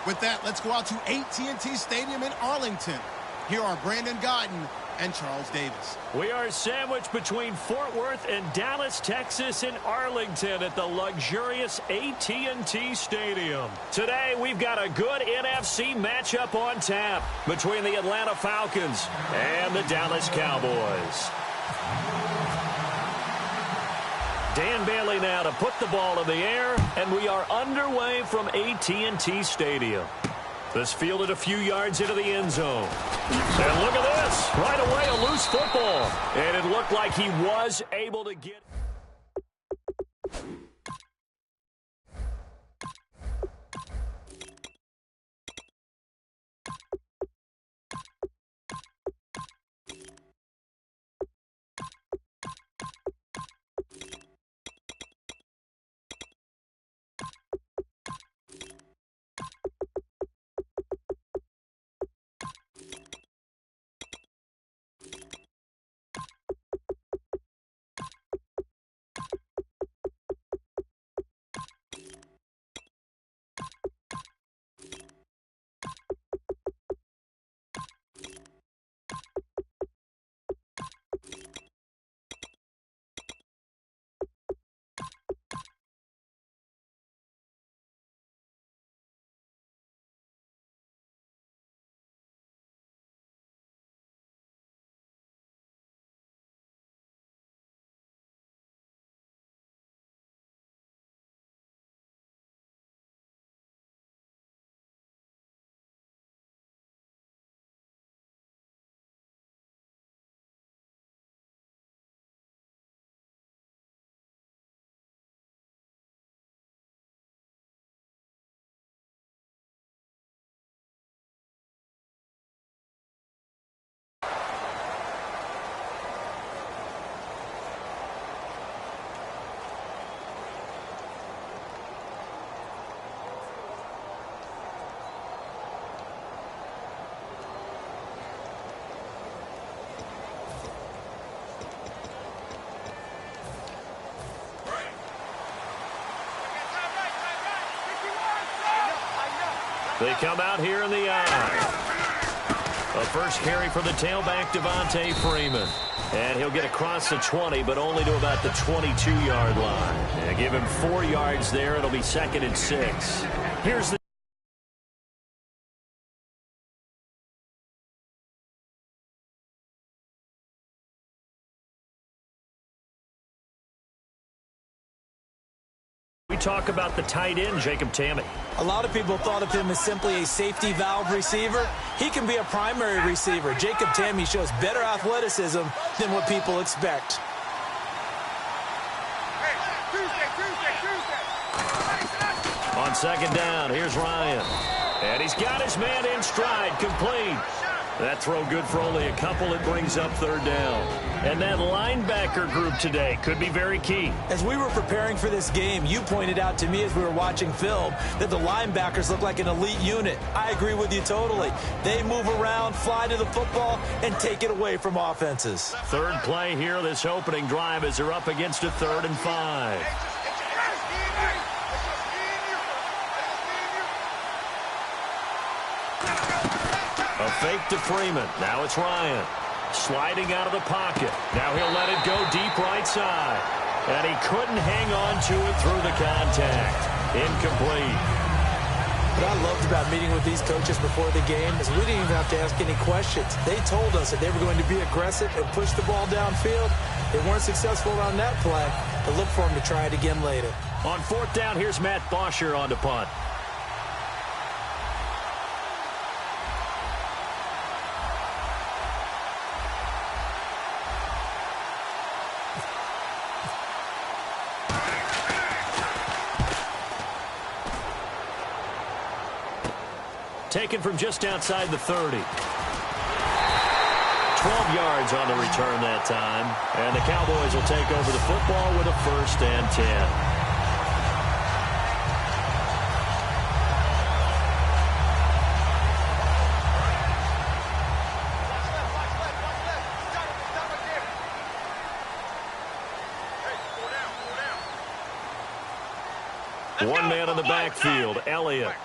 With that, let's go out to AT&T Stadium in Arlington. Here are Brandon Gaudin and Charles Davis. We are sandwiched between Fort Worth and Dallas, Texas in Arlington at the luxurious AT&T Stadium. Today, we've got a good NFC matchup on tap between the Atlanta Falcons and the Dallas Cowboys. Dan Bailey now to put the ball in the air, and we are underway from AT&T Stadium. This fielded a few yards into the end zone. And look at this. Right away, a loose football. And it looked like he was able to get... They come out here in the eye. A first carry for the tailback, Devontae Freeman. And he'll get across the 20, but only to about the 22-yard line. And give him 4 yards there. It'll be 2nd and 6. Here's the... We talk about the tight end, Jacob Tamme. A lot of people thought of him as simply a safety valve receiver. He can be a primary receiver. Jacob Tamme shows better athleticism than what people expect. On 2nd down, here's Ryan. And he's got his man in stride, complete. That throw good for only a couple. It brings up 3rd down. And that linebacker group today could be very key. As we were preparing for this game, you pointed out to me as we were watching film that the linebackers look like an elite unit. I agree with you totally. They move around, fly to the football, and take it away from offenses. 3rd play here, this opening drive, as they're up against a 3rd and 5. A fake to Freeman. Now it's Ryan. Sliding out of the pocket. Now he'll let it go deep right side. And he couldn't hang on to it through the contact. Incomplete. What I loved about meeting with these coaches before the game is we didn't even have to ask any questions. They told us that they were going to be aggressive and push the ball downfield. They weren't successful on that play, but look for them to try it again later. On 4th down, here's Matt Bosher on the punt. Taken from just outside the 30. 12 yards on the return that time. And the Cowboys will take over the football with a 1st and 10. One man in the backfield, Elliott.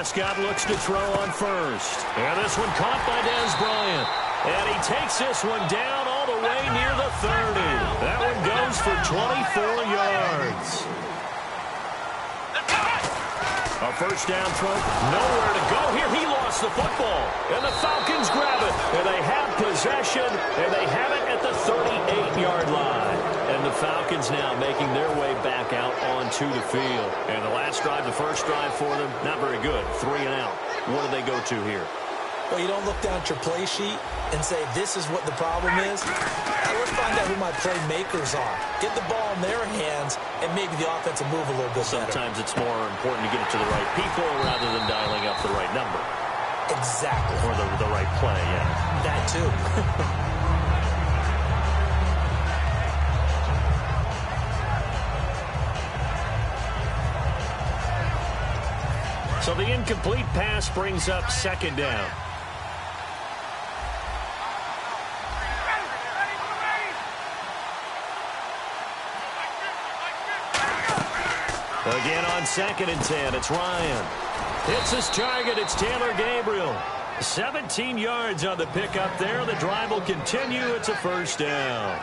Prescott looks to throw on first. And this one caught by Dez Bryant. And he takes this one down all the way near the 30. That one goes for 24 yards. A first down throw. Nowhere to go here. He lost the football. And the Falcons grab it. And they have possession. And they have it at the 38-yard line. And the Falcons now making their way back out onto the field. And the last drive, the first drive for them, not very good. 3 and out. What do they go to here? Well, you don't look down at your play sheet and say, this is what the problem is. Now, let's find out who my playmakers are. Get the ball in their hands, and maybe the offense will move a little bit better. Sometimes it's more important to get it to the right people rather than dialing up the right number. Exactly. Or the right play, yeah. That, too. So the incomplete pass brings up second down. Again on 2nd and 10, it's Ryan. Hits his target, it's Taylor Gabriel. 17 yards on the pickup there. The drive will continue. It's a first down.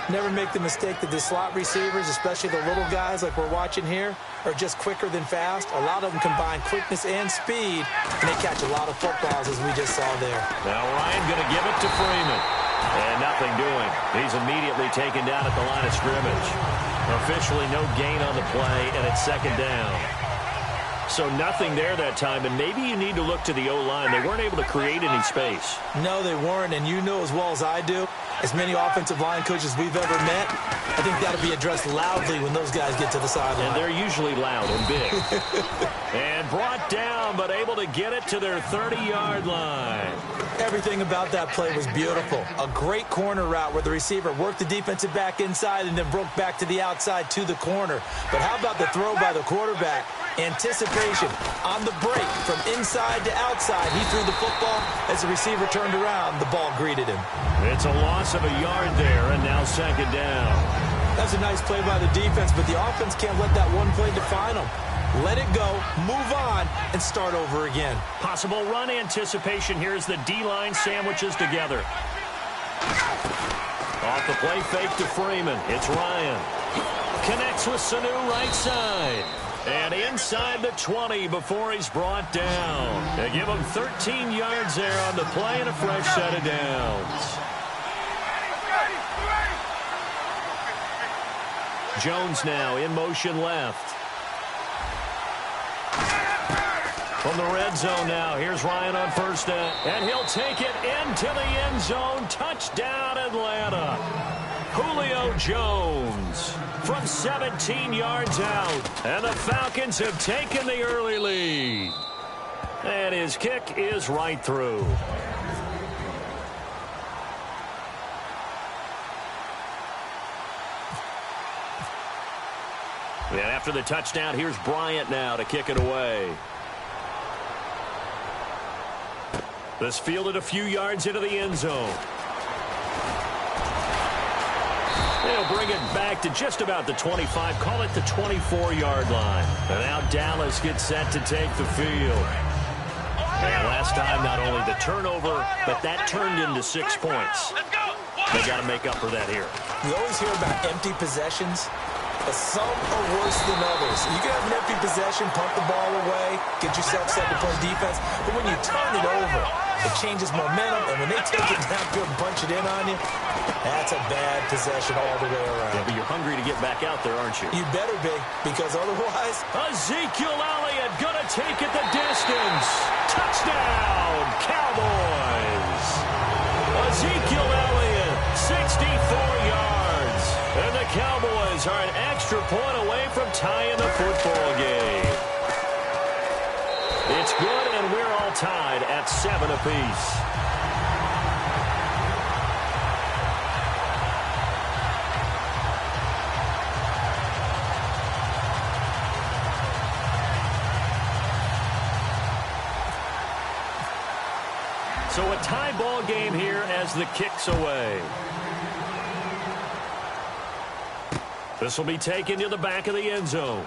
Never make the mistake that the slot receivers, especially the little guys like we're watching here, are just quicker than fast. A lot of them combine quickness and speed, and they catch a lot of footballs, as we just saw there. Now Ryan going to give it to Freeman. And nothing doing. He's immediately taken down at the line of scrimmage. Officially no gain on the play, and it's second down. So nothing there that time, and maybe you need to look to the O-line. They weren't able to create any space. No, they weren't, and you know as well as I do, as many offensive line coaches we've ever met, I think that'll be addressed loudly when those guys get to the sideline. And they're usually loud and big. And brought down, but able to get it to their 30-yard line. Everything about that play was beautiful. A great corner route where the receiver worked the defensive back inside and then broke back to the outside to the corner. But how about the throw by the quarterback? Anticipation on the break from inside to outside. He threw the football. As the receiver turned around, the ball greeted him. It's a loss of a yard there, and now second down. That's a nice play by the defense, but the offense can't let that one play define them. Let it go, move on, and start over again. Possible run anticipation here as the D-line sandwiches together. Off the play fake to Freeman. It's Ryan. Connects with Sanu right side. And inside the 20 before he's brought down. They give him 13 yards there on the play and a fresh set of downs. Jones now in motion left. From the red zone now, here's Ryan on first down. And he'll take it into the end zone. Touchdown, Atlanta. Julio Jones from 17 yards out. And the Falcons have taken the early lead. And his kick is right through. And after the touchdown, here's Bryant now to kick it away. This fielded a few yards into the end zone. They'll bring it back to just about the 25. Call it the 24-yard line. And now Dallas gets set to take the field. And last time, not only the turnover, but that turned into 6 points. They got to make up for that here. You always hear about empty possessions, but some are worse than others. You can have an empty possession, pump the ball away, get yourself set to play defense, but when you turn it over, it changes momentum, and when they take it downfield and punch it in on you, that's a bad possession all the way around. Yeah, but you're hungry to get back out there, aren't you? You better be, because otherwise... Ezekiel Elliott gonna take it the distance. Touchdown, Cowboys. Ezekiel Elliott, 64 yards. And the Cowboys are an extra point away from tying the football game. It's good, and we're all tied at 7 apiece. So a tie ball game here as the kick's away. This will be taken to the back of the end zone.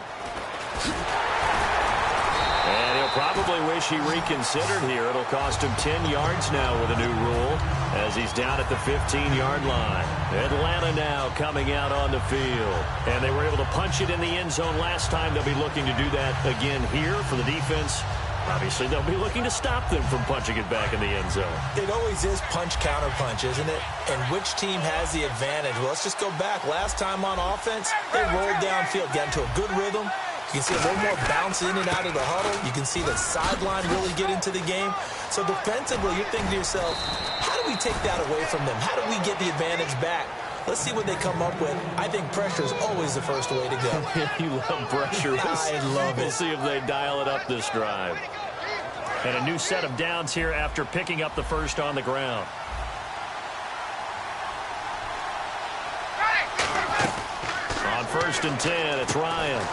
And he'll probably wish he reconsidered here. It'll cost him 10 yards now with a new rule as he's down at the 15-yard line. Atlanta now coming out on the field. And they were able to punch it in the end zone last time. They'll be looking to do that again here for the defense. Obviously, they'll be looking to stop them from punching it back in the end zone. It always is punch-counter-punch, isn't it? And which team has the advantage? Well, let's just go back. Last time on offense, they rolled downfield, got into a good rhythm. You can see a little more bounce in and out of the huddle. You can see the sideline really get into the game. So defensively, you're thinking to yourself, how do we take that away from them? How do we get the advantage back? Let's see what they come up with. I think pressure is always the first way to go. You love pressure. I love it. We'll see if they dial it up this drive. And a new set of downs here after picking up the first on the ground. On 1st and 10, it's Ryan.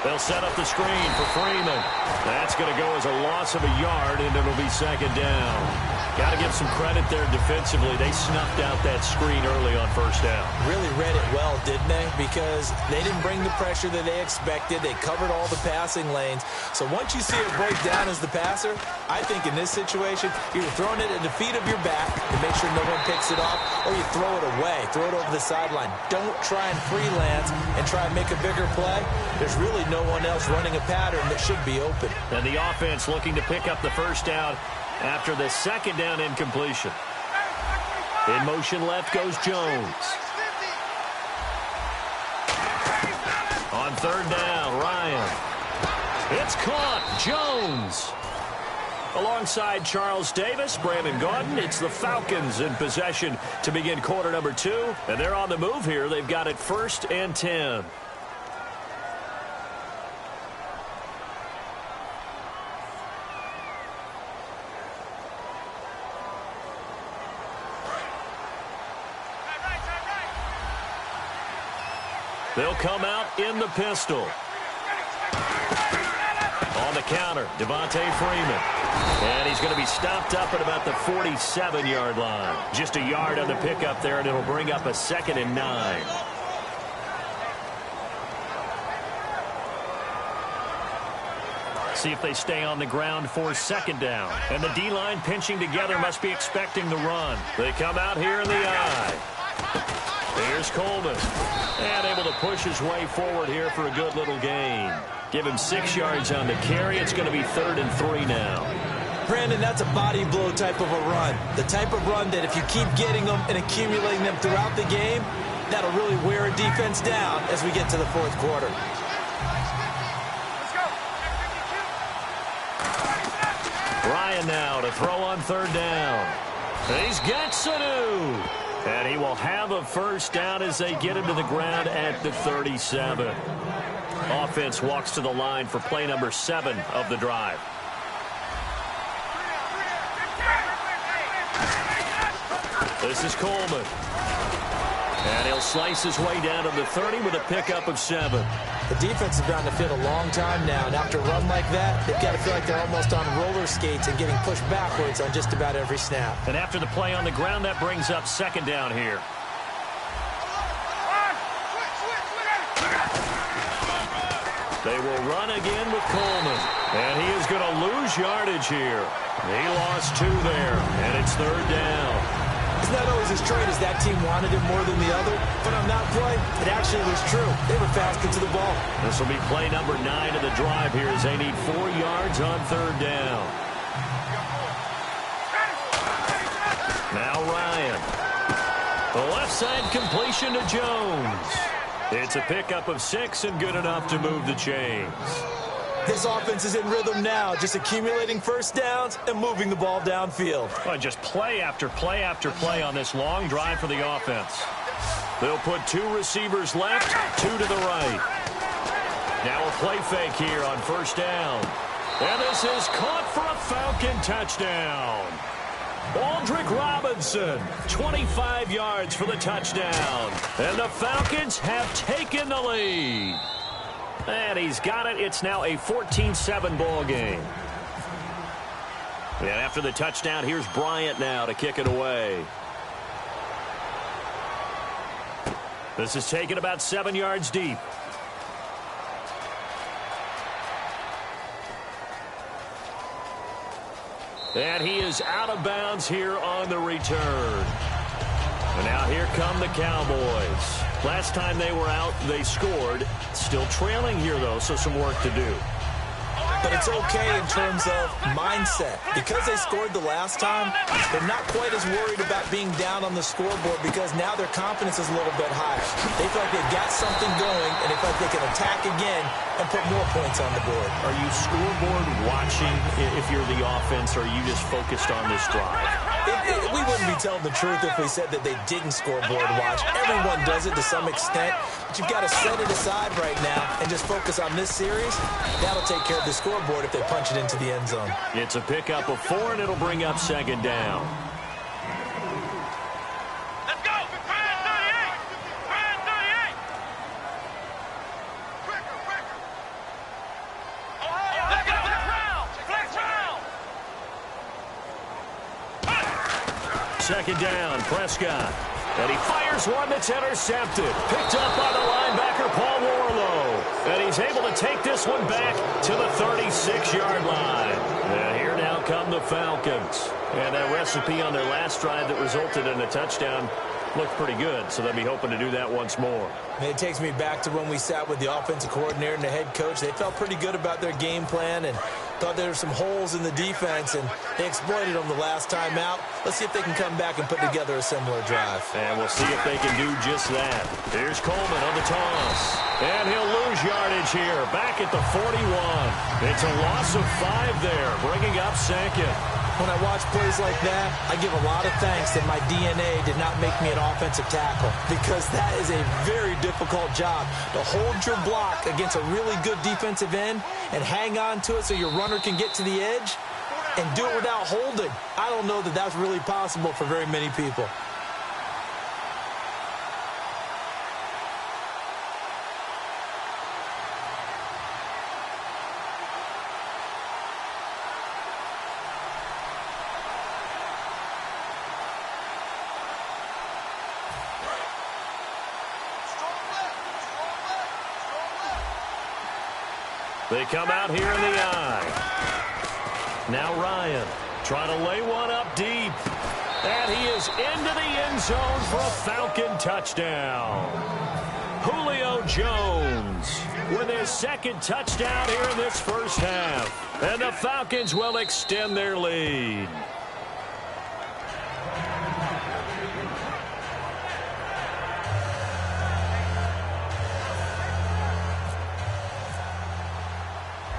They'll set up the screen for Freeman. That's going to go as a loss of a yard, and it'll be 2nd down. Got to give some credit there defensively. They snuffed out that screen early on 1st down. Really read it well, didn't they? Because they didn't bring the pressure that they expected. They covered all the passing lanes. So once you see it break down as the passer, I think in this situation, you're throwing it at the feet of your back to make sure no one picks it off, or you throw it away, throw it over the sideline. Don't try and freelance and try and make a bigger play. There's really no one else running a pattern that should be open. And the offense looking to pick up the 1st down after the 2nd down incompletion. In motion left goes Jones. On 3rd down, Ryan. It's caught. Jones. Alongside Charles Davis, Brandon Gaudin, it's the Falcons in possession to begin quarter number 2. And they're on the move here. They've got it 1st and 10. They'll come out in the pistol. On the counter, Devontae Freeman. And he's going to be stopped up at about the 47-yard line. Just a yard on the pickup there, and it'll bring up a 2nd and 9. See if they stay on the ground for 2nd down. And the D-line pinching together must be expecting the run. They come out here in the eye. Here's Coleman. And able to push his way forward here for a good little gain. Give him 6 yards on the carry. It's going to be 3rd and 3 now. Brandon, that's a body blow type of a run. The type of run that if you keep getting them and accumulating them throughout the game, that'll really wear a defense down as we get to the 4th quarter. Ryan now to throw on 3rd down. He's got Sanu. And he will have a 1st down as they get him to the ground at the 37. Offense walks to the line for play number 7 of the drive. This is Coleman. And he'll slice his way down to the 30 with a pickup of 7. The defense has been on the field a long time now, and after a run like that, they've got to feel like they're almost on roller skates and getting pushed backwards on just about every snap. And after the play on the ground, that brings up 2nd down here. They will run again with Coleman. And he is going to lose yardage here. He lost 2 there, and it's 3rd down. It's not always as straight as that team wanted it more than the other, but on that play, it actually was true. They were faster to the ball. This will be play number 9 of the drive here as they need 4 yards on 3rd down. Now Ryan. The left side completion to Jones. It's a pickup of 6 and good enough to move the chains. This offense is in rhythm now, just accumulating 1st downs and moving the ball downfield. Well, just play after play after play on this long drive for the offense. They'll put 2 receivers left, 2 to the right. Now a play fake here on 1st down. And this is caught for a Falcon touchdown. Aldrick Robinson, 25 yards for the touchdown. And the Falcons have taken the lead. And he's got it. It's now a 14-7 ball game. And after the touchdown, here's Bryant now to kick it away. This is taken about 7 yards deep. And he is out of bounds here on the return. And now here come the Cowboys. Last time they were out, they scored. Still trailing here, though, so some work to do. But it's okay in terms of mindset. Because they scored the last time, they're not quite as worried about being down on the scoreboard because now their confidence is a little bit higher. They feel like they've got something going, and they feel like they can attack again and put more points on the board. Are you scoreboard watching if you're the offense, or are you just focused on this drive? We wouldn't be telling the truth if we said that they didn't scoreboard watch. Everyone does it to some extent, but you've got to set it aside right now and just focus on this series. That'll take care of the scoreboard if they punch it into the end zone. It's a pickup of 4, and it'll bring up second down. Let's go! 38! 38! Quicker! Let's go! Flex round! Second down, Prescott. And he fires one that's intercepted. Picked up by the linebacker, Paul Warlow. And he's able to take this one back to the 36-yard line. And here now come the Falcons. And that recipe on their last drive that resulted in a touchdown looked pretty good, so they'll be hoping to do that once more. It takes me back to when we sat with the offensive coordinator and the head coach. They felt pretty good about their game plan and thought there were some holes in the defense, and they exploited them the last time out. Let's see if they can come back and put together a similar drive. And we'll see if they can do just that. Here's Coleman on the toss. And he'll lose yardage here, back at the 41. It's a loss of 5 there, bringing up second. When I watch plays like that, I give a lot of thanks that my DNA did not make me an offensive tackle, because that is a very difficult job to hold your block against a really good defensive end and hang on to it so your runner can get to the edge and do it without holding. I don't know that that's really possible for very many people. They come out here in the eye. Now Ryan trying to lay one up deep. And he is into the end zone for a Falcon touchdown. Julio Jones with his second touchdown here in this first half. And the Falcons will extend their lead.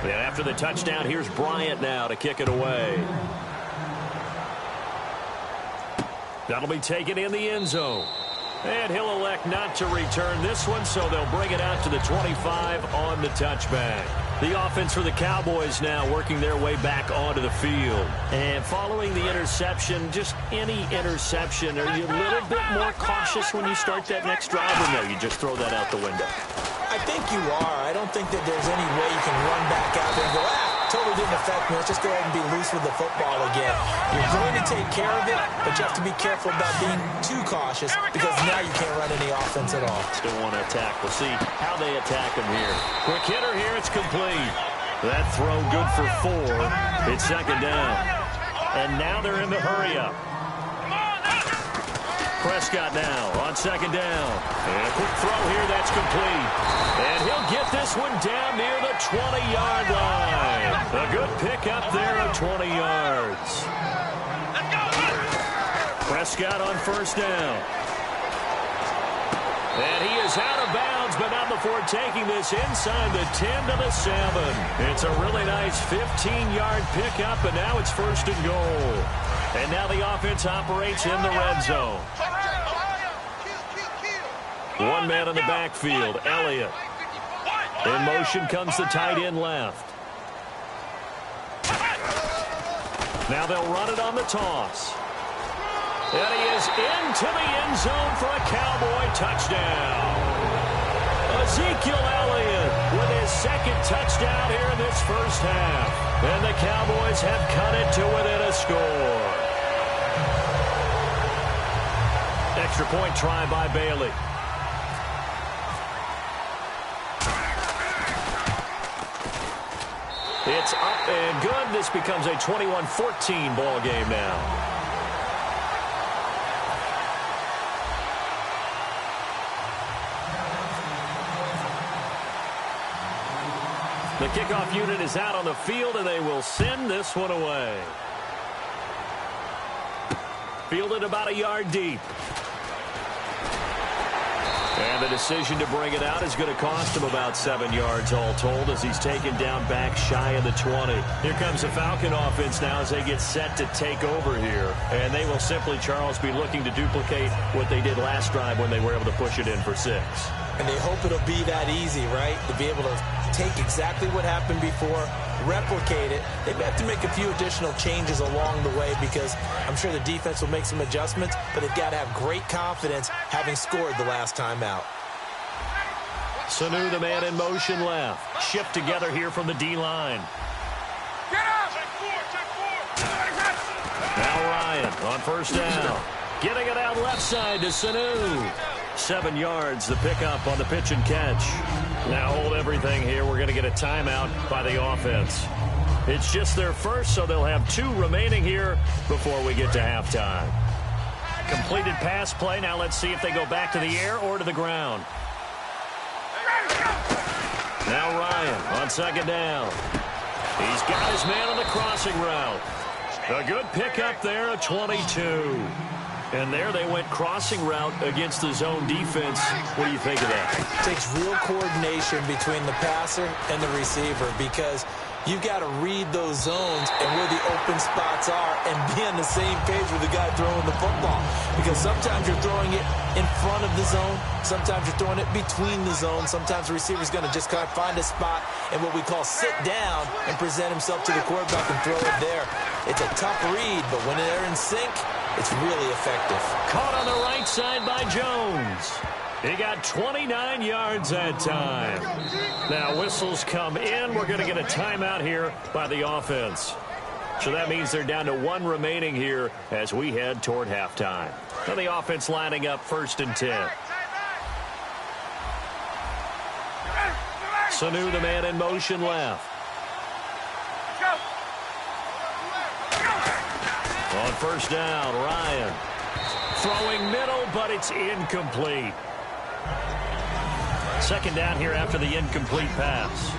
And after the touchdown, here's Bryant now to kick it away. That'll be taken in the end zone. And he'll elect not to return this one, so they'll bring it out to the 25 on the touchback. The offense for the Cowboys now working their way back onto the field. And following the interception, just any interception, are you a little bit more cautious when you start that next drive, or no, you just throw that out the window? I think you are. I don't think that there's any way you can run back out there and go, totally didn't affect me. Let's just go ahead and be loose with the football again. You're going to take care of it, but you have to be careful about being too cautious because now you can't run any offense at all. Still want to attack. We'll see how they attack him here. Quick hitter here. It's complete. That throw good for 4. It's second down. And now they're in the hurry-up. Prescott now on second down. And a quick throw here, that's complete. And he'll get this one down near the 20-yard line. A good pickup there of 20 yards. Prescott on first down. And he is out of bounds, but not before taking this inside the 10 to the 7. It's a really nice 15-yard pickup, and now it's first and goal. And now the offense operates in the red zone. One man in the backfield, Elliott. In motion comes the tight end left. Now they'll run it on the toss. And he is into the end zone for a Cowboy touchdown. Ezekiel Elliott with his second touchdown here in this first half. And the Cowboys have cut it to within a score. Extra point try by Bailey. It's up and good. This becomes a 21-14 ball game now. The kickoff unit is out on the field, and they will send this one away. Fielded about a yard deep. And the decision to bring it out is going to cost him about 7 yards all told as he's taken down back shy of the 20. Here comes the Falcon offense now as they get set to take over here. And they will simply, Charles, be looking to duplicate what they did last drive when they were able to push it in for 6. And they hope it'll be that easy, right? To be able to take exactly what happened before, replicate it. They may have to make a few additional changes along the way because I'm sure the defense will make some adjustments, but they've got to have great confidence having scored the last time out. Sanu, the man in motion left. Shift together here from the D-line. Now Ryan on first down. Getting it out left side to Sanu. 7 yards, the pickup on the pitch and catch. Now hold everything here. We're going to get a timeout by the offense. It's just their first, so they'll have 2 remaining here before we get to halftime. Completed pass play. Now let's see if they go back to the air or to the ground. Now Ryan on second down. He's got his man on the crossing route. A good pickup there, a 22. And there they went crossing route against the zone defense. What do you think of that? It takes real coordination between the passer and the receiver because you've got to read those zones and where the open spots are and be on the same page with the guy throwing the football. Because sometimes you're throwing it in front of the zone. Sometimes you're throwing it between the zones. Sometimes the receiver's going to just kind of find a spot and what we call sit down and present himself to the quarterback and throw it there. It's a tough read, but when they're in sync, it's really effective. Caught on the right side by Jones. He got 29 yards that time. Now whistles come in. We're going to get a timeout here by the offense. So that means they're down to 1 remaining here as we head toward halftime. Now the offense lining up 1st and 10. Sanu, the man in motion left. On first down, Ryan. Throwing middle, but it's incomplete. Second down here after the incomplete pass.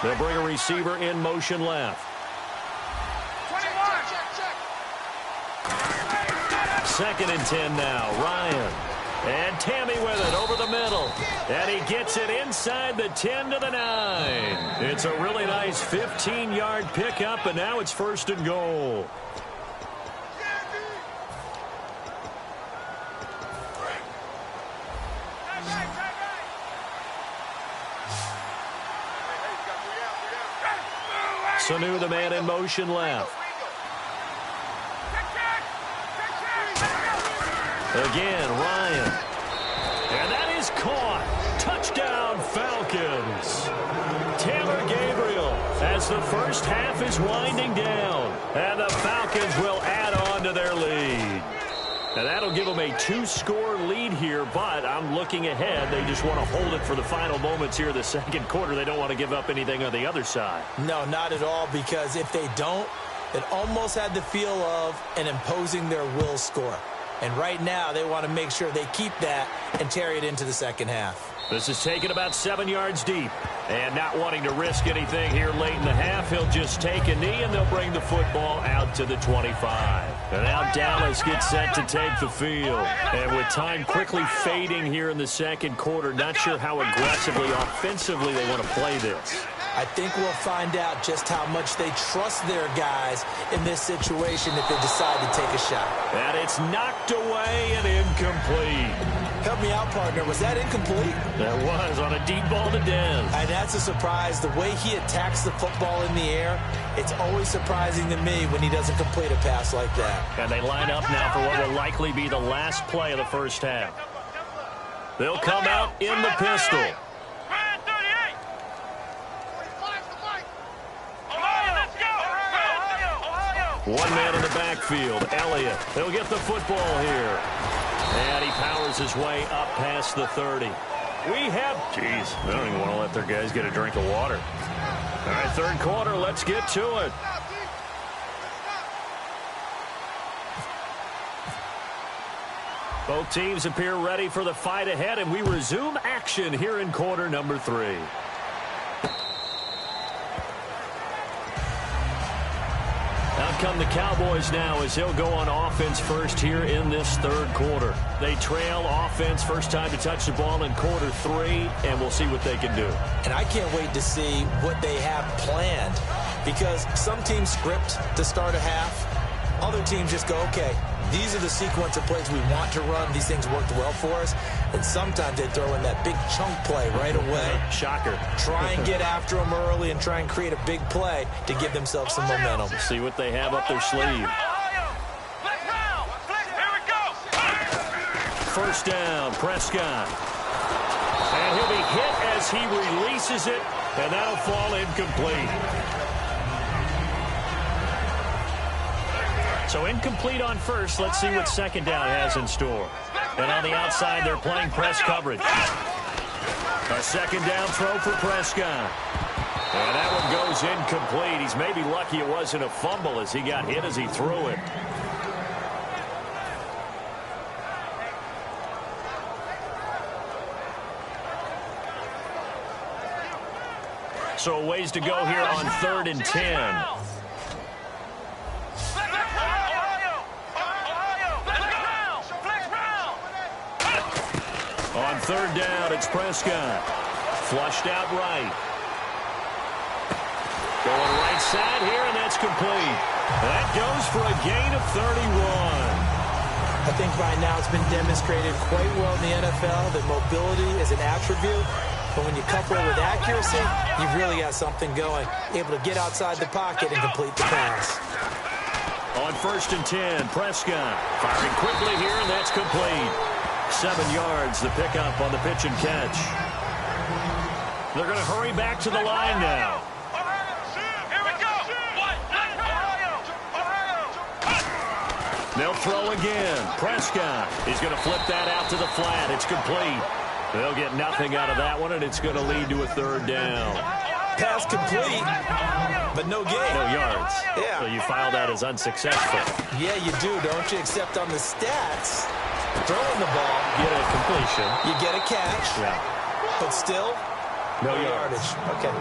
They'll bring a receiver in motion left. 2nd and 10 now, Ryan. And Tammy with it over the middle. And he gets it inside the 10 to the 9. It's a really nice 15-yard pickup, and now it's 1st and goal. Sanu, the man in motion left. Again, Ryan. And that is caught. Touchdown, Falcons. Taylor Gabriel as the first half is winding down. And the Falcons will add on to their lead. And that'll give them a 2-score lead here, but I'm looking ahead. They just want to hold it for the final moments here of the second quarter. They don't want to give up anything on the other side. No, not at all, because if they don't, it almost had the feel of an imposing their will score. And right now, they want to make sure they keep that and carry it into the second half. This is taken about 7 yards deep. And not wanting to risk anything here late in the half, he'll just take a knee, and they'll bring the football out to the 25. And now Dallas gets set to take the field. And with time quickly fading here in the second quarter, not sure how aggressively, offensively they want to play this. I think we'll find out just how much they trust their guys in this situation if they decide to take a shot. And it's knocked away and incomplete. Help me out, partner. Was that incomplete? That was on a deep ball to Dez. And that's a surprise. The way he attacks the football in the air, it's always surprising to me when he doesn't complete a pass like that. And they line up now for what will likely be the last play of the first half. They'll come out in the pistol. One man in the backfield, Elliott. He'll get the football here. And he powers his way up past the 30. We have, geez, they don't even want to let their guys get a drink of water. All right, third quarter, let's get to it. Both teams appear ready for the fight ahead, and we resume action here in quarter number 3. Out come the Cowboys now as they'll go on offense first here in this third quarter. They trail offense first time to touch the ball in quarter 3, and we'll see what they can do. And I can't wait to see what they have planned, because some teams script to start a half. Other teams just go, okay, these are the sequence of plays we want to run. These things worked well for us. And sometimes they throw in that big chunk play right away. Shocker. Try and get after them early and try and create a big play to give themselves some momentum. See what they have up their sleeve. First down, Prescott. And he'll be hit as he releases it, and that'll fall incomplete. So incomplete on first. Let's see what second down has in store. And on the outside, they're playing press coverage. A second down throw for Prescott. And that one goes incomplete. He's maybe lucky it wasn't a fumble as he got hit as he threw it. So a ways to go here on 3rd and 10. On 3rd down, it's Prescott. Flushed out right. Going right side here, and that's complete. That goes for a gain of 31. I think by now it's been demonstrated quite well in the NFL that mobility is an attribute. But when you couple it with accuracy, you've really got something going. Able to get outside the pocket and complete the pass. On 1st and 10, Prescott firing quickly here, and that's complete. 7 yards, the pickup on the pitch and catch. They're going to hurry back to the line now. Here we go. They'll throw again. Prescott is going to flip that out to the flat. It's complete. They'll get nothing out of that one, and it's going to lead to a 3rd down. Pass complete, but no gain. No yards. Yeah. So you file that as unsuccessful. Yeah, you do, don't you? Except on the stats, throwing the ball, Get a completion. you get a catch, Yeah. but still, No yardage. Okay.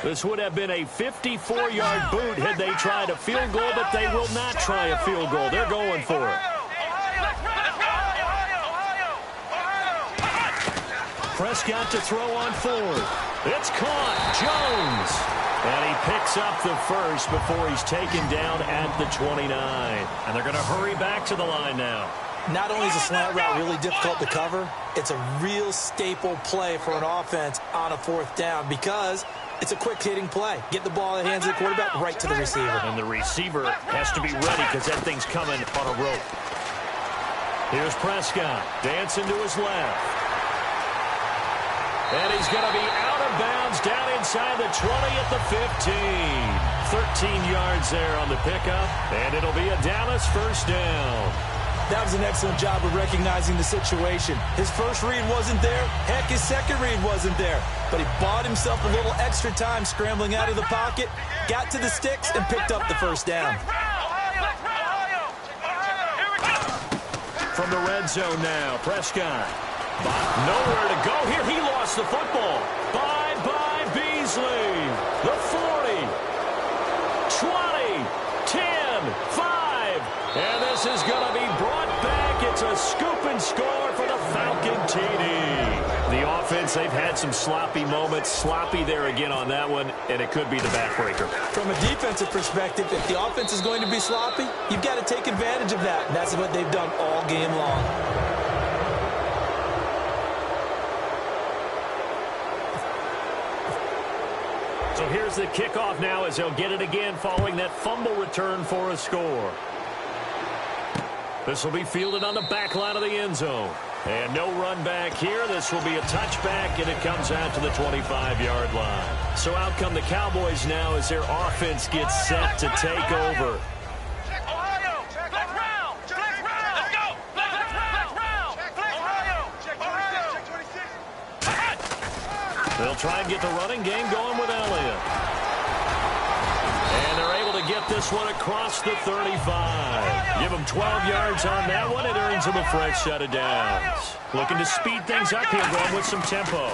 This would have been a 54-yard boot had they tried a field goal, but they will not try a field goal. They're going for it. Prescott to throw on 4th. It's caught. Jones. And he picks up the first before he's taken down at the 29. And they're going to hurry back to the line now. Not only is a slant route really difficult to cover, it's a real staple play for an offense on a 4th down because it's a quick-hitting play. Get the ball in the hands of the quarterback right to the receiver. And the receiver has to be ready because that thing's coming on a rope. Here's Prescott. Dancing to his left. And he's going to be out of bounds down inside the 20 at the 15. 13 yards there on the pickup. And it'll be a Dallas first down. That was an excellent job of recognizing the situation. His first read wasn't there. Heck, his second read wasn't there. But he bought himself a little extra time scrambling out of the pocket, got to the sticks, and picked up the first down. from the red zone now. Prescott. Nowhere to go here. He lost the football. Bye-bye, Beasley. The 40. 20. 10. 5. And this is going to be brought back. It's a scoop and score for the Falcon TD. The offense, they've had some sloppy moments. Sloppy there again on that one, and it could be the backbreaker. From a defensive perspective, if the offense is going to be sloppy, you've got to take advantage of that. And that's what they've done all game long. So here's the kickoff now as they'll get it again following that fumble return for a score. This will be fielded on the back line of the end zone. And no run back here. This will be a touchback, and it comes out to the 25-yard line. So out come the Cowboys now as their offense gets set to take over. Ohio, flex round, flex round, let's go, flex round, Ohio, check 26. They'll try and get the running game going with Elliott. And they're able to get this one across the 35. Give them 12 yards on that one. It earns them a fresh set of downs. Looking to speed things up here, going with some tempo.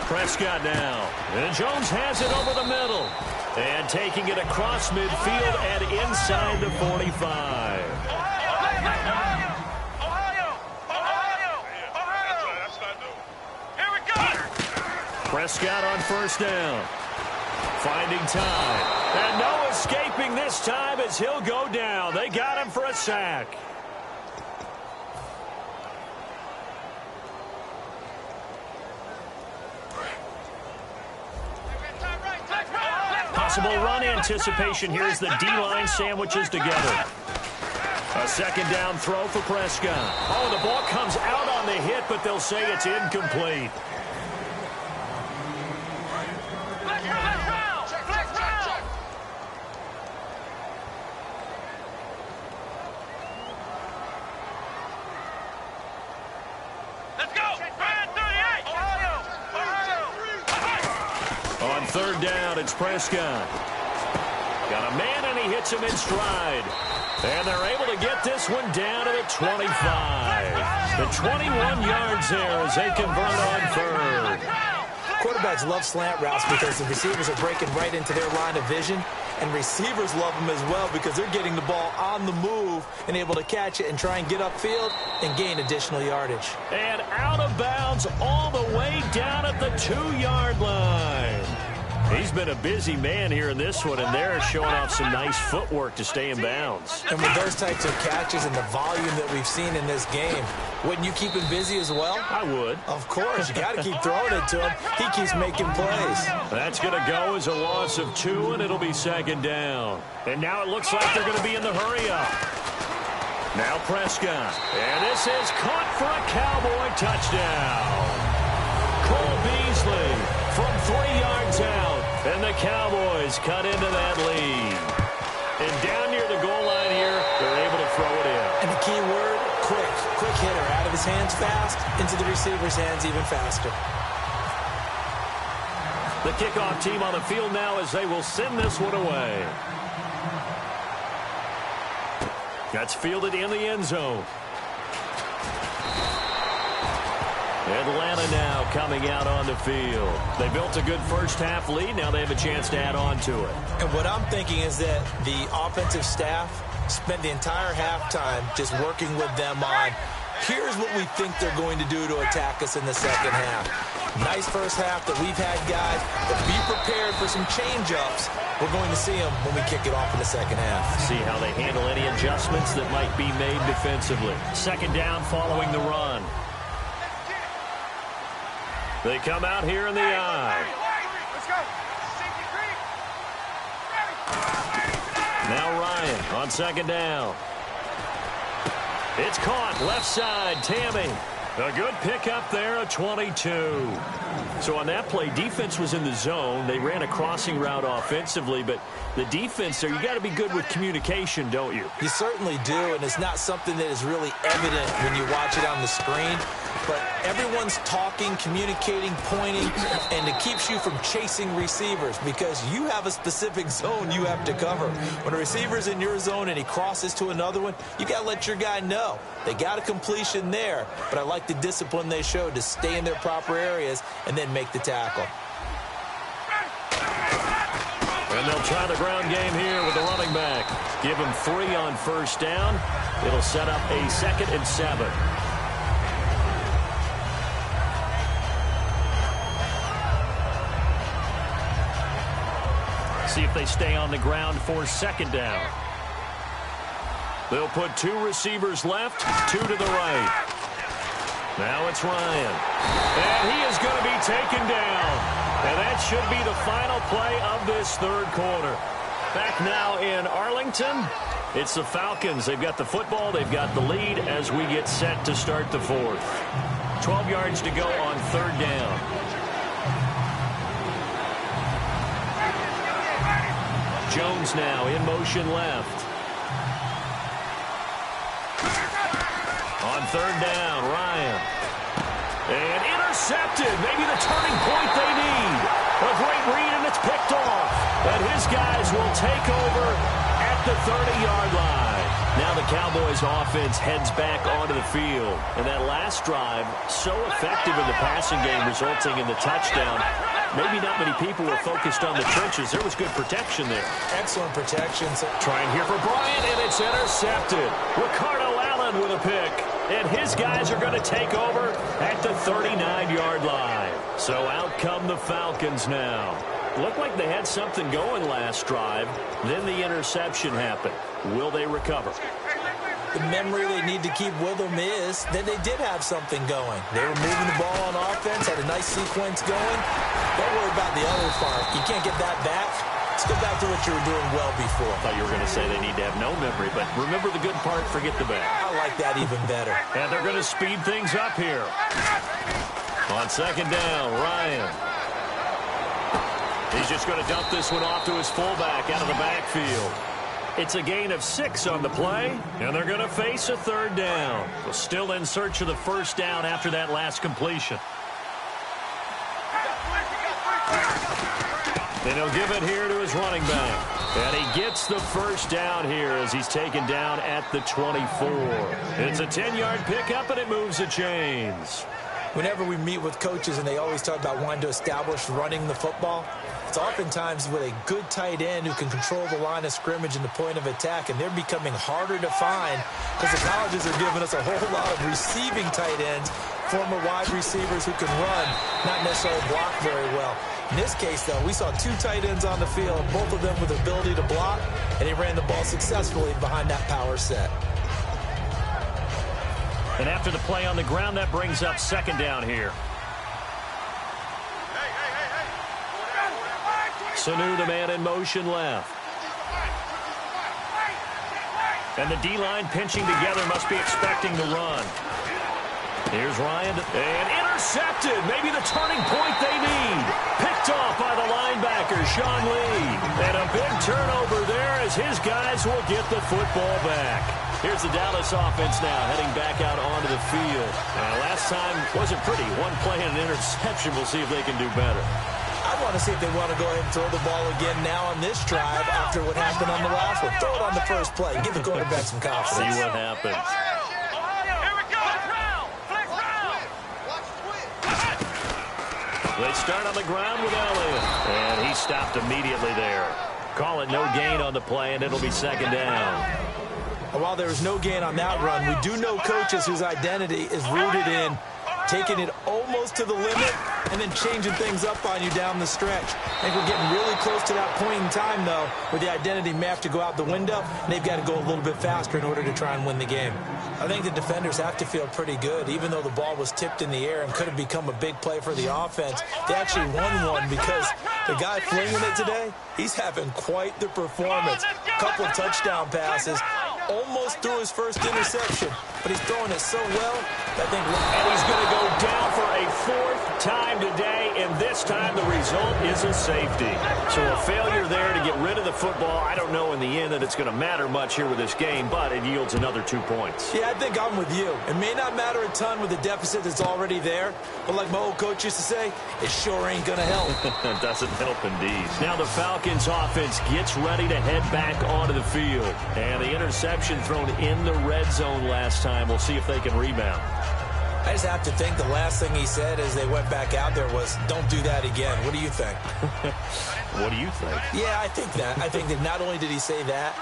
Prescott now. And Jones has it over the middle. And taking it across midfield and inside the 45. Here we go. Prescott on first down. Finding time. And no escaping this time as he'll go down. They got him for a sack. Possible run anticipation here as the D-line sandwiches together. A second down throw for Prescott. Oh, the ball comes out on the hit, but they'll say it's incomplete. Third down, it's Prescott. Got a man, and he hits him in stride. And they're able to get this one down to the 25. The 21 yards there as they convert on third. Quarterbacks love slant routes because the receivers are breaking right into their line of vision. And receivers love them as well because they're getting the ball on the move and able to catch it and try and get upfield and gain additional yardage. And out of bounds all the way down at the 2-yard line. He's been a busy man here in this one, and they're showing off some nice footwork to stay in bounds. And with those types of catches and the volume that we've seen in this game, wouldn't you keep him busy as well? I would. Of course. You got to keep throwing it to him. He keeps making plays. That's going to go as a loss of 2, and it'll be second down. And now it looks like they're going to be in the hurry-up. Now Prescott. And this is caught for a Cowboy touchdown. Cole Beasley from 3 yards out. And the Cowboys cut into that lead. And down near the goal line here, they're able to throw it in. And the key word, quick. Quick hitter. Out of his hands fast, into the receiver's hands even faster. The kickoff team on the field now as they will send this one away. That's fielded in the end zone. Atlanta now coming out on the field. They built a good first-half lead. Now they have a chance to add on to it. And what I'm thinking is that the offensive staff spent the entire halftime just working with them on, here's what we think they're going to do to attack us in the second half. Nice first half that we've had, guys, but be prepared for some change-ups. We're going to see them when we kick it off in the second half. See how they handle any adjustments that might be made defensively. Second down following the run. They come out here in the I. Let's go. Now Ryan on second down. It's caught left side. Tammy. A good pickup there, a 22. So on that play, defense was in the zone. They ran a crossing route offensively, but the defense there, you got to be good with communication, don't you? You certainly do, and it's not something that is really evident when you watch it on the screen. but everyone's talking, communicating, pointing, and it keeps you from chasing receivers because you have a specific zone you have to cover. When a receiver's in your zone and he crosses to another one, you got to let your guy know. They got a completion there, but I like the discipline they showed to stay in their proper areas and then make the tackle. And they'll try the ground game here with the running back. Give him 3 on first down. It'll set up a 2nd and 7. See if they stay on the ground for 2nd down. They'll put 2 receivers left, 2 to the right. Now it's Ryan. And he is going to be taken down. And that should be the final play of this 3rd quarter. Back now in Arlington, it's the Falcons. They've got the football. They've got the lead as we get set to start the 4th. 12 yards to go on 3rd down. Jones now in motion left. On 3rd down, Ryan. And intercepted. Maybe the turning point they need. A great read, and it's picked off. And his guys will take over at the 30-yard line. Now the Cowboys offense heads back onto the field. And that last drive, so effective in the passing game, resulting in the touchdown. Maybe not many people were focused on the trenches. There was good protection there. Excellent protection. Trying here for Bryant, and it's intercepted. Ricardo Allen with a pick. And his guys are going to take over at the 39-yard line. So out come the Falcons now. Looked like they had something going last drive. Then the interception happened. Will they recover? The memory they need to keep with them is that they did have something going. They were moving the ball on offense, had a nice sequence going. Don't worry about the other part. You can't get that back. Let's go back to what you were doing well before. I thought you were going to say they need to have no memory, but remember the good part, forget the bad. I like that even better. And they're going to speed things up here. On 2nd down, Ryan. He's just going to dump this one off to his fullback out of the backfield. It's a gain of 6 on the play, and they're going to face a 3rd down. Still in search of the 1st down after that last completion. Then he'll give it here to his running back. And he gets the 1st down here as he's taken down at the 24. It's a 10-yard pickup, and it moves the chains. Whenever we meet with coaches and they always talk about wanting to establish running the football, it's oftentimes with a good tight end who can control the line of scrimmage and the point of attack, and they're becoming harder to find because the colleges are giving us a whole lot of receiving tight ends, former wide receivers who can run, not necessarily block very well. In this case, though, we saw 2 tight ends on the field, both of them with the ability to block, and he ran the ball successfully behind that power set. And after the play on the ground, that brings up 2nd down here. Sanu, the man in motion left. And the D-line pinching together, must be expecting the run. Here's Ryan, and intercepted. Maybe the turning point they need. Picked off by the linebacker, Sean Lee. And a big turnover there as his guys will get the football back. Here's the Dallas offense now heading back out onto the field. Last time wasn't pretty. 1 play and an interception. We'll see if they can do better. I want to see if they want to go ahead and throw the ball again now on this drive after what happened on the last one. Throw it on the first play. Give the quarterback some confidence. See what happens. They start on the ground with Elliott. And he stopped immediately there. Call it no gain on the play, and it'll be 2nd down. While there was no gain on that run, we do know coaches whose identity is rooted in taking it almost to the limit and then changing things up on you down the stretch. I think we're getting really close to that point in time, though, where the identity may have to go out the window, and they've got to go a little bit faster in order to try and win the game. I think the defenders have to feel pretty good, even though the ball was tipped in the air and could have become a big play for the offense. They actually won one because the guy flinging it today, he's having quite the performance. Couple touchdown passes. Almost threw his first interception, but he's throwing it so well, I think. And he's going to go down for a 4th time today, and this time the result is a safety. So a failure there to get rid of the football. I don't know in the end that it's going to matter much here with this game, but it yields another 2 points. Yeah, I think I'm with you. It may not matter a ton with the deficit that's already there, but like my old coach used to say, it sure ain't going to help. It doesn't help indeed. Now the Falcons offense gets ready to head back onto the field. And the interception thrown in the red zone last time. We'll see if they can rebound. I just have to think the last thing he said as they went back out there was, don't do that again. What do you think? What do you think? Yeah, I think that. I think that not only did he say that,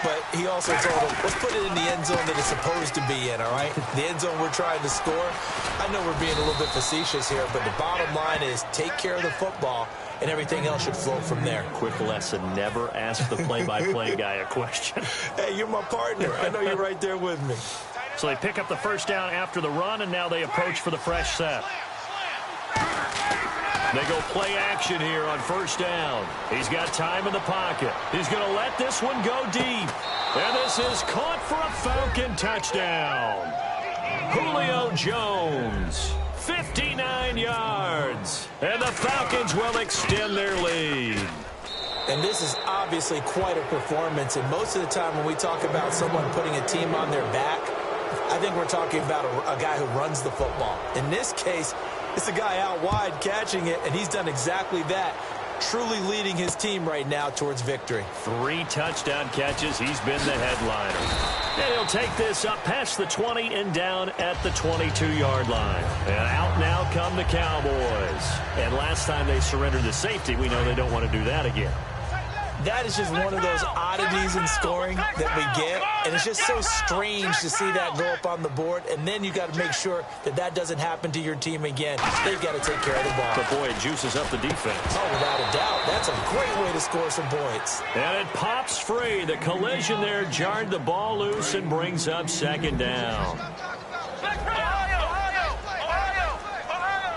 but he also told him, let's put it in the end zone that it's supposed to be in, all right? The end zone we're trying to score. I know we're being a little bit facetious here, but the bottom line is take care of the football, and everything else should flow from there. Quick lesson, never ask the play-by-play guy a question. Hey, you're my partner. I know you're right there with me. So they pick up the first down after the run, and now they approach for the fresh set. They go play action here on first down. He's got time in the pocket. He's going to let this one go deep. And this is caught for a Falcon touchdown. Julio Jones, 59 yards. And the Falcons will extend their lead. And this is obviously quite a performance. And most of the time when we talk about someone putting a team on their back, I think we're talking about a guy who runs the football. In this case, it's a guy out wide catching it, and he's done exactly that, truly leading his team right now towards victory. 3 touchdown catches. He's been the headliner. And he'll take this up past the 20 and down at the 22-yard line. And out now come the Cowboys. And last time they surrendered the safety, we know they don't want to do that again. That is just one of those oddities in scoring that we get, and it's just so strange to see that go up on the board, and then you got to make sure that that doesn't happen to your team again. They've got to take care of the ball. But boy, it juices up the defense. Oh, without a doubt. That's a great way to score some points. And it pops free. The collision there jarred the ball loose and brings up second down.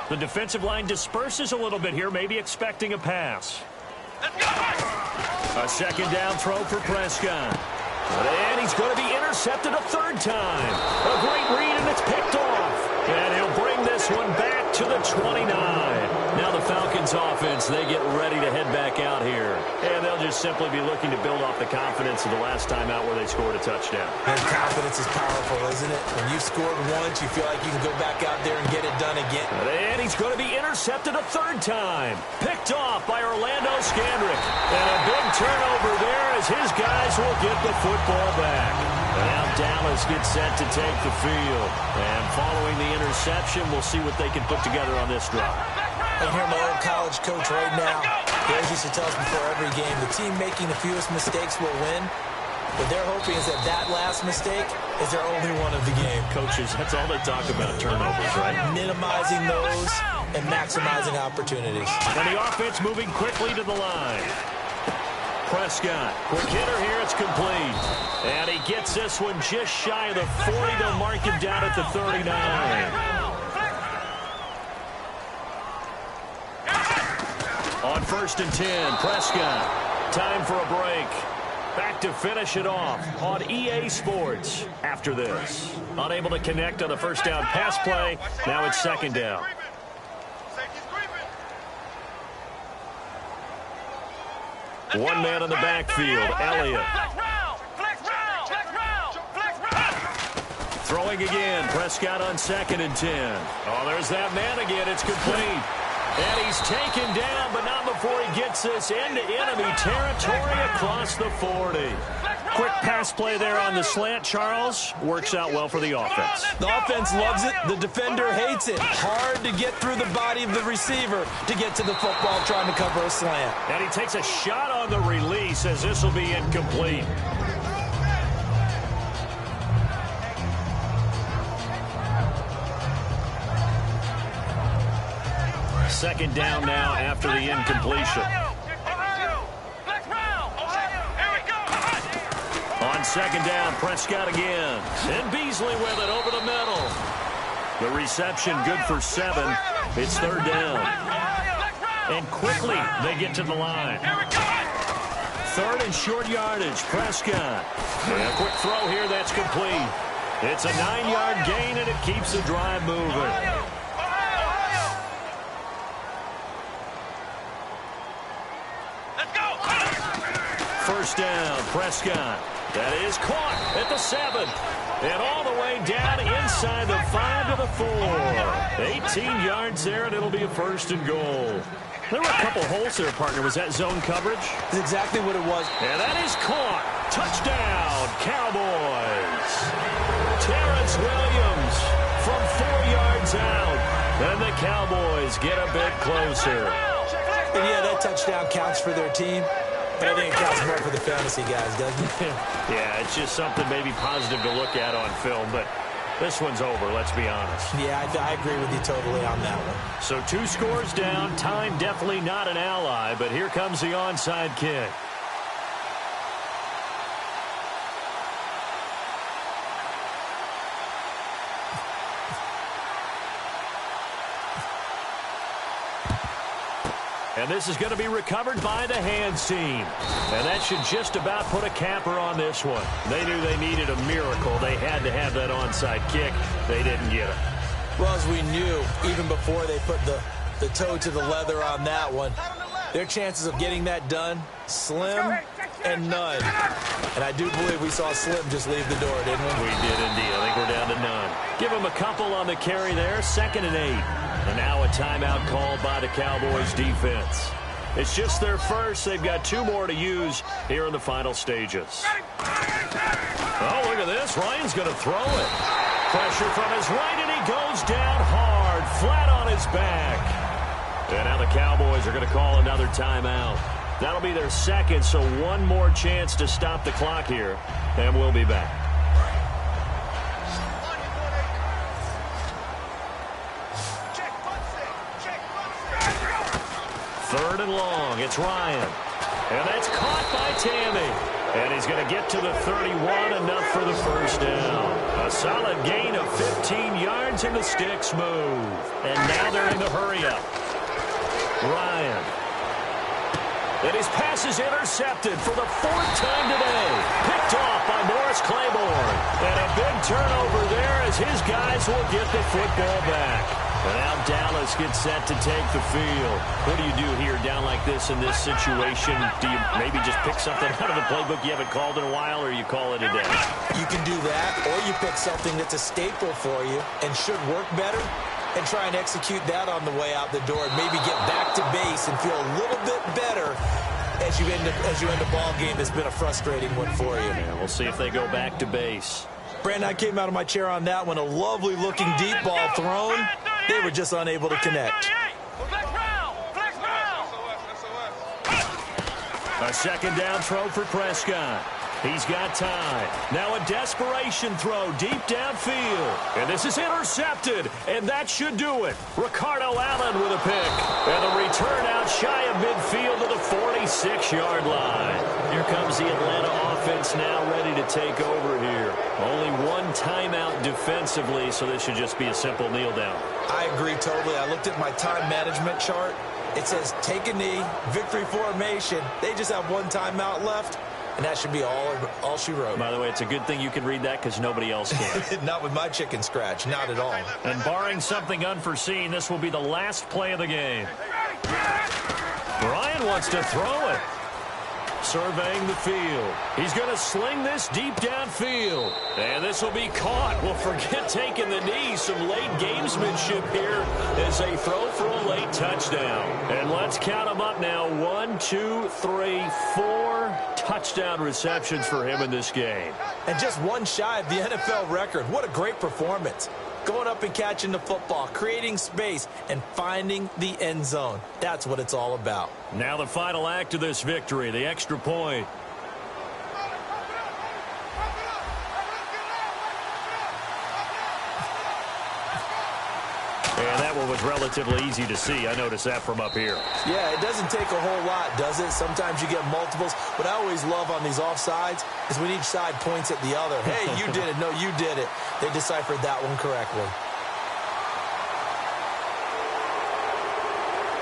The defensive line disperses a little bit here, maybe expecting a pass. A second down throw for Prescott. And he's going to be intercepted a third time. A great read, and it's picked off. And he'll bring this one back to the 29. Now the Falcons offense, they get ready to head back out here. And they'll just simply be looking to build off the confidence of the last time out where they scored a touchdown. And confidence is powerful, isn't it? When you've scored once, you feel like you can go back out there and get it done again. And he's going to be intercepted a third time. Picked off by Orlando Scandrick. And a big turnover there as his guys will get the football back. And now Dallas gets set to take the field. And following the interception, we'll see what they can put together on this drive. I can hear my old college coach right now. He always used to tell us before every game, the team making the fewest mistakes will win. What they're hoping is that that last mistake is their only one of the game. Coaches, that's all they talk about, turnovers, right? Minimizing those and maximizing opportunities. And the offense moving quickly to the line. Prescott, quick hitter here, it's complete. And he gets this one just shy of the 40. They'll mark him down at the 39. On 1st and 10, Prescott. Time for a break. Back to finish it off on EA Sports after this. Unable to connect on the first down pass play. Now it's second down. One man in the backfield, Elliott. Throwing again, Prescott on 2nd and 10. Oh, there's that man again. It's complete. And he's taken down, but not before he gets this into enemy territory across the 40. Quick pass play there on the slant, Charles. Works out well for the offense. The offense loves it. The defender hates it. Hard to get through the body of the receiver to get to the football trying to cover a slant. And he takes a shot on the release as this will be incomplete. Second down now after the incompletion. On second down, Prescott again. And Beasley with it over the middle. The reception good for 7. It's 3rd down. And quickly they get to the line. 3rd and short yardage, Prescott. And a quick throw here that's complete. It's a 9-yard gain and it keeps the drive moving. first down. Prescott. That is caught at the 7. And all the way down inside the 5 to the 4. 18 yards there, and it'll be a first and goal. There were a couple holes there, partner. Was that zone coverage? That's exactly what it was. And that is caught. Touchdown, Cowboys. Terrence Williams from 4 yards out. And the Cowboys get a bit closer. And yeah, that touchdown counts for their team. But I think it counts more for the fantasy guys, doesn't it? Yeah, it's just something maybe positive to look at on film, but this one's over, let's be honest. Yeah, I agree with you totally on that one. So 2 scores down. Time definitely not an ally, but here comes the onside kick. And this is going to be recovered by the hands team. And that should just about put a capper on this one. They knew they needed a miracle. They had to have that onside kick. They didn't get it. Well, as we knew, even before they put the toe to the leather on that one, their chances of getting that done, slim and none. And I do believe we saw Slim just leave the door, didn't we? We did indeed. I think we're down to none. Give them a couple on the carry there. 2nd and 8. And now a timeout called by the Cowboys defense. It's just their first. They've got 2 more to use here in the final stages. Oh, look at this. Ryan's going to throw it. Pressure from his right, and he goes down hard, flat on his back. And now the Cowboys are going to call another timeout. That'll be their 2nd, so 1 more chance to stop the clock here, and we'll be back. 3rd and long. It's Ryan. And that's caught by Tammy. And he's going to get to the 31, enough for the first down. A solid gain of 15 yards, and the sticks move. And now they're in the hurry-up. Ryan. And his pass is intercepted for the 4th time today. Picked off by Morris Claiborne. And a big turnover there as his guys will get the football back. And now Dallas gets set to take the field. What do you do here down like this in this situation? Do you maybe just pick something out of the playbook you haven't called in a while, or you call it a day? You can do that, or you pick something that's a staple for you and should work better and try and execute that on the way out the door and maybe get back to base and feel a little bit better as you end a ball game that's been a frustrating one for you. Yeah, we'll see if they go back to base. Brandon, I came out of my chair on that one. A lovely-looking deep ball thrown. They were just unable to connect. A 2nd down throw for Prescott. He's got time. Now a desperation throw deep downfield. And this is intercepted, and that should do it. Ricardo Allen with a pick. And the return out shy of midfield to the 46-yard line. Here comes the Atlanta offense now ready to take over here. Only 1 timeout defensively, so this should just be a simple kneel down. I agree totally. I looked at my time management chart. It says take a knee, victory formation. They just have 1 timeout left. And that should be all she wrote. By the way, it's a good thing you can read that because nobody else can. Not with my chicken scratch. Not at all. And barring something unforeseen, this will be the last play of the game. Ryan wants to throw it. Surveying the field. He's going to sling this deep downfield. And this will be caught. Well, forget taking the knee. Some late gamesmanship here as they throw for a late touchdown. And let's count them up now. 1, 2, 3, 4 touchdown receptions for him in this game. And just 1 shy of the NFL record. What a great performance. Going up and catching the football, creating space, and finding the end zone. That's what it's all about. Now the final act of this victory, the extra point. And that one was relatively easy to see. I noticed that from up here. Yeah, it doesn't take a whole lot, does it? Sometimes you get multiples. What I always love on these offsides is when each side points at the other. Hey, you did it. No, you did it. They deciphered that one correctly.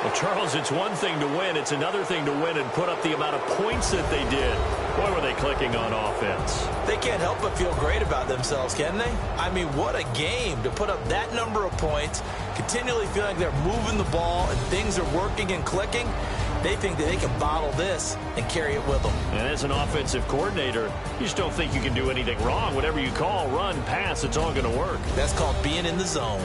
Well, Charles, it's one thing to win. It's another thing to win and put up the amount of points that they did. Boy, were they clicking on offense. They can't help but feel great about themselves, can they? I mean, what a game to put up that number of points, continually feeling like they're moving the ball and things are working and clicking. They think that they can bottle this and carry it with them. And as an offensive coordinator, you just don't think you can do anything wrong. Whatever you call, run, pass, it's all going to work. That's called being in the zone.